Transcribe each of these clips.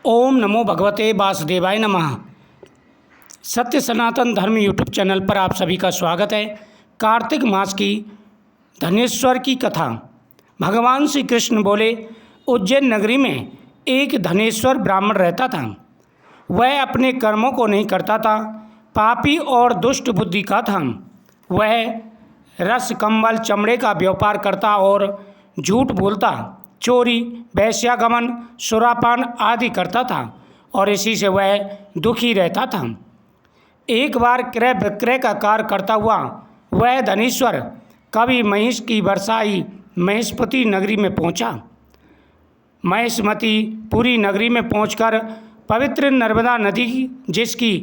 ओम नमो भगवते वासुदेवाय नमः। सत्य सनातन धर्म यूट्यूब चैनल पर आप सभी का स्वागत है। कार्तिक मास की धनेश्वर की कथा। भगवान श्री कृष्ण बोले, उज्जैन नगरी में एक धनेश्वर ब्राह्मण रहता था। वह अपने कर्मों को नहीं करता था, पापी और दुष्ट बुद्धि का था। वह रस कंबल चमड़े का व्यापार करता और झूठ बोलता, चोरी, वेश्यागमन, सुरापान आदि करता था और इसी से वह दुखी रहता था। एक बार क्रय विक्रय का कार्य करता हुआ वह धनेश्वर कवि महिष की बरसाई महिषपति नगरी में पहुंचा। महिषमती पूरी नगरी में पहुंचकर पवित्र नर्मदा नदी जिसकी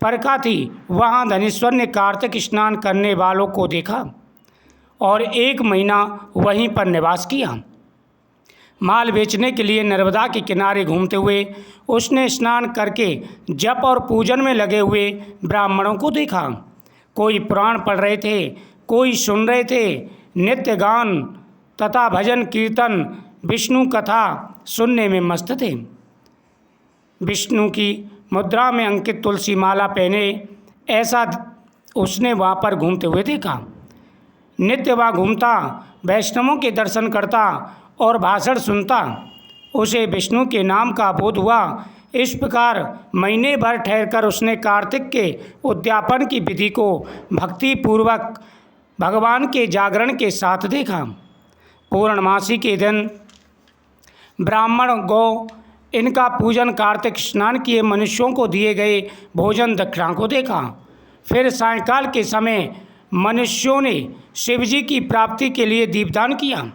परखा थी, वहां धनेश्वर ने कार्तिक स्नान करने वालों को देखा और 1 महीना वहीं पर निवास किया। माल बेचने के लिए नर्मदा के किनारे घूमते हुए उसने स्नान करके जप और पूजन में लगे हुए ब्राह्मणों को देखा। कोई पुराण पढ़ रहे थे, कोई सुन रहे थे, नित्य गान तथा भजन कीर्तन विष्णु कथा सुनने में मस्त थे। विष्णु की मुद्रा में अंकित तुलसी माला पहने ऐसा उसने वहाँ पर घूमते हुए देखा। नित्य वहाँ घूमता, वैष्णवों के दर्शन करता और भाषण सुनता। उसे विष्णु के नाम का बोध हुआ। इस प्रकार महीने भर ठहरकर उसने कार्तिक के उद्यापन की विधि को भक्ति पूर्वक भगवान के जागरण के साथ देखा। पूर्णमासी के दिन ब्राह्मण गौ इनका पूजन, कार्तिक स्नान किए मनुष्यों को दिए गए भोजन दक्षिणा को देखा। फिर सायंकाल के समय मनुष्यों ने शिवजी की प्राप्ति के लिए दीपदान किया,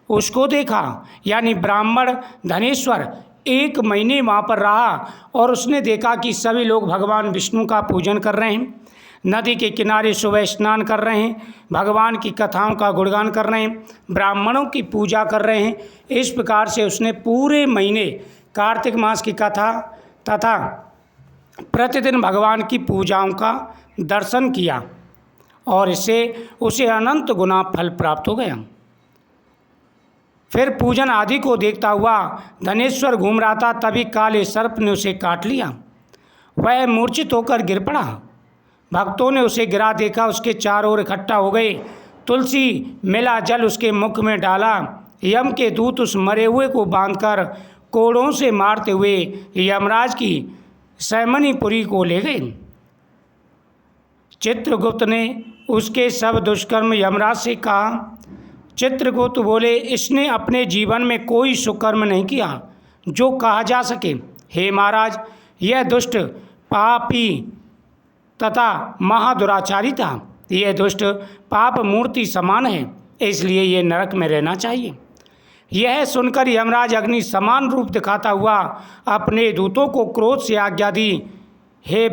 उसको देखा। यानी ब्राह्मण धनेश्वर 1 महीने वहाँ पर रहा और उसने देखा कि सभी लोग भगवान विष्णु का पूजन कर रहे हैं, नदी के किनारे सुबह स्नान कर रहे हैं, भगवान की कथाओं का गुणगान कर रहे हैं, ब्राह्मणों की पूजा कर रहे हैं। इस प्रकार से उसने पूरे महीने कार्तिक मास की कथा तथा प्रतिदिन भगवान की पूजाओं का दर्शन किया और इससे उसे अनंत गुना फल प्राप्त हो गया। फिर पूजन आदि को देखता हुआ धनेश्वर घूम रहा था, तभी काले सर्प ने उसे काट लिया। वह मूर्छित होकर गिर पड़ा। भक्तों ने उसे गिरा देखा, उसके चारों ओर इकट्ठा हो गए। तुलसी मिला जल उसके मुख में डाला। यम के दूत उस मरे हुए को बांधकर कोड़ों से मारते हुए यमराज की सैमनीपुरी को ले गए। चित्रगुप्त ने उसके सब दुष्कर्म यमराज से कहा। चित्रगुप्त बोले, इसने अपने जीवन में कोई सुकर्म नहीं किया जो कहा जा सके। हे महाराज, यह दुष्ट पापी तथा महादुराचारी था। यह दुष्ट पाप मूर्ति समान है, इसलिए यह नरक में रहना चाहिए। यह सुनकर यमराज अग्नि समान रूप दिखाता हुआ अपने दूतों को क्रोध से आज्ञा दी, हे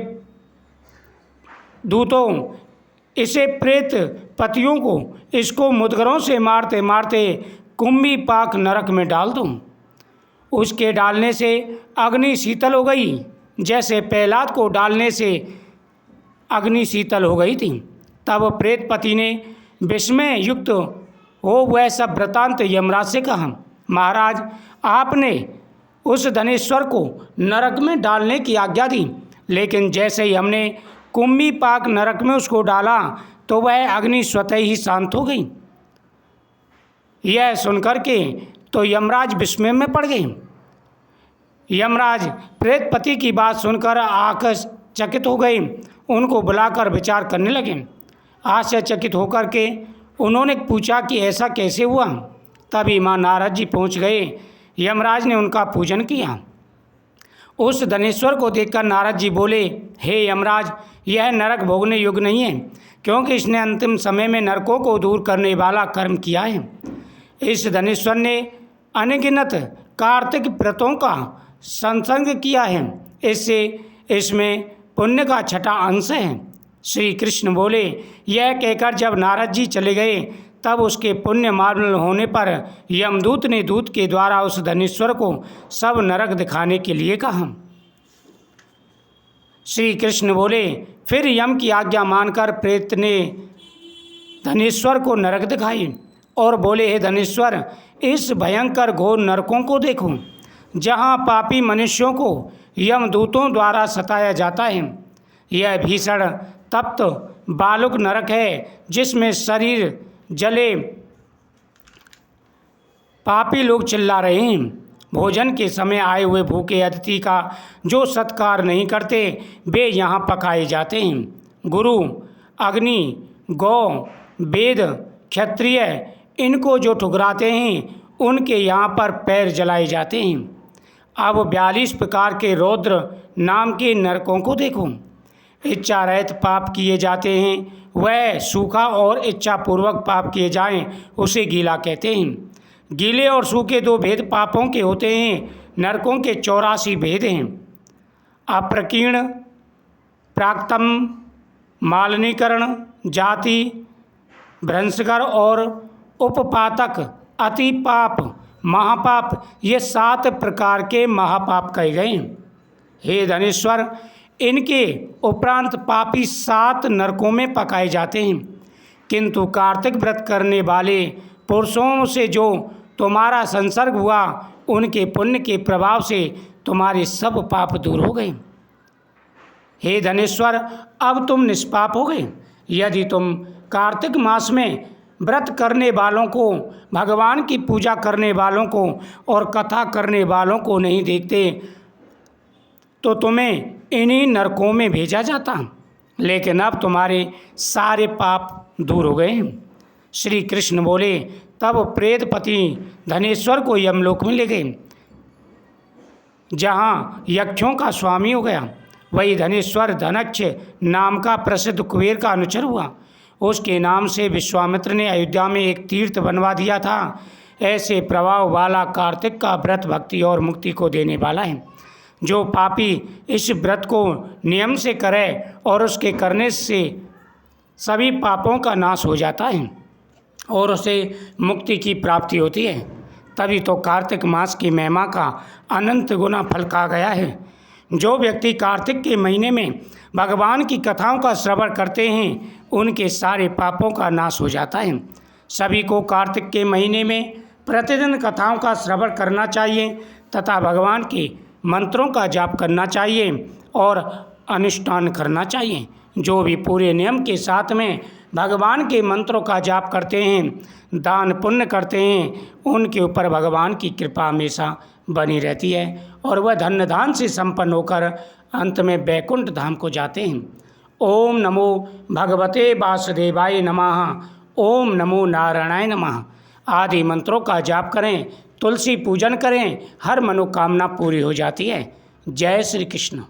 दूतों, इसे प्रेत पतियों को इसको मुदगरों से मारते मारते कुंभी पाक नरक में डाल दूं। उसके डालने से अग्नि शीतल हो गई, जैसे प्रहलाद को डालने से अग्नि शीतल हो गई थी। तब प्रेत पति ने विस्मय युक्त हो वह सब वृतांत यमराज से कहा। महाराज, आपने उस धनेश्वर को नरक में डालने की आज्ञा दी, लेकिन जैसे ही हमने कुंभी पाक नरक में उसको डाला तो वह अग्नि स्वतः ही शांत हो गई। यह सुनकर के तो यमराज विस्मय में पड़ गए। यमराज प्रेतपति की बात सुनकर आश्चर्यचकित हो गए। उनको बुलाकर विचार करने लगे। आश्चर्यचकित होकर के उन्होंने पूछा कि ऐसा कैसे हुआ। तभी माँ नारद जी पहुँच गए। यमराज ने उनका पूजन किया। उस धनेश्वर को देखकर नारद जी बोले, हे यमराज, यह नरक भोगने योग्य नहीं है, क्योंकि इसने अंतिम समय में नरकों को दूर करने वाला कर्म किया है। इस धनेश्वर ने अनगिनत कार्तिक व्रतों का संसर्ग किया है, इससे इसमें पुण्य का छठा अंश है। श्री कृष्ण बोले। यह कहकर जब नारद जी चले गए, तब उसके पुण्य मार्जन होने पर यमदूत ने दूत के द्वारा उस धनेश्वर को सब नरक दिखाने के लिए कहा। श्री कृष्ण बोले। फिर यम की आज्ञा मानकर प्रेत ने धनेश्वर को नरक दिखाई और बोले, हे धनेश्वर, इस भयंकर घोर नरकों को देखो। जहाँ पापी मनुष्यों को यमदूतों द्वारा सताया जाता है। यह भीषण तप्त बालुक नरक है, जिसमें शरीर जले पापी लोग चिल्ला रहे हैं। भोजन के समय आए हुए भूखे अतिथि का जो सत्कार नहीं करते, वे यहाँ पकाए जाते हैं। गुरु, अग्नि, गौ, वेद, क्षत्रिय, इनको जो ठुकराते हैं, उनके यहाँ पर पैर जलाए जाते हैं। अब 42 प्रकार के रौद्र नाम के नरकों को देखो। इच्छा रहित पाप किए जाते हैं, वह सूखा, और इच्छापूर्वक पाप किए जाएं उसे गीला कहते हैं। गीले और सूखे 2 भेद पापों के होते हैं। नरकों के 84 भेद हैं। अप्रकीर्ण, प्राक्तम, मालिनीकरण, जाति, भ्रंशकर और उपपातक, अति पाप, महापाप, ये 7 प्रकार के महापाप कहे गए हैं। हे धनेश्वर, इनके उपरांत पापी 7 नरकों में पकाए जाते हैं। किंतु कार्तिक व्रत करने वाले पुरुषों से जो तुम्हारा संसर्ग हुआ, उनके पुण्य के प्रभाव से तुम्हारे सब पाप दूर हो गए। हे धनेश्वर, अब तुम निष्पाप हो गए। यदि तुम कार्तिक मास में व्रत करने वालों को, भगवान की पूजा करने वालों को और कथा करने वालों को नहीं देखते, तो तुम्हें इन्हीं नरकों में भेजा जाता। लेकिन अब तुम्हारे सारे पाप दूर हो गए। श्री कृष्ण बोले, तब प्रेतपति धनेश्वर को यमलोक में ले गए, जहाँ यक्षों का स्वामी हो गया। वही धनेश्वर धनक्ष नाम का प्रसिद्ध कुबेर का अनुचर हुआ। उसके नाम से विश्वामित्र ने अयोध्या में एक तीर्थ बनवा दिया था। ऐसे प्रभाव वाला कार्तिक का व्रत भक्ति और मुक्ति को देने वाला है। जो पापी इस व्रत को नियम से करे और उसके करने से सभी पापों का नाश हो जाता है और उसे मुक्ति की प्राप्ति होती है। तभी तो कार्तिक मास की महिमा का अनंत गुना फल कहा गया है। जो व्यक्ति कार्तिक के महीने में भगवान की कथाओं का श्रवण करते हैं, उनके सारे पापों का नाश हो जाता है। सभी को कार्तिक के महीने में प्रतिदिन कथाओं का श्रवण करना चाहिए तथा भगवान के मंत्रों का जाप करना चाहिए और अनुष्ठान करना चाहिए। जो भी पूरे नियम के साथ में भगवान के मंत्रों का जाप करते हैं, दान पुण्य करते हैं, उनके ऊपर भगवान की कृपा हमेशा बनी रहती है और वह धन्य धान से संपन्न होकर अंत में बैकुंठ धाम को जाते हैं। ओम नमो भगवते वासुदेवाय नमः, ओम नमो नारायणाय नमः आदि मंत्रों का जाप करें, तुलसी पूजन करें, हर मनोकामना पूरी हो जाती है। जय श्री कृष्ण।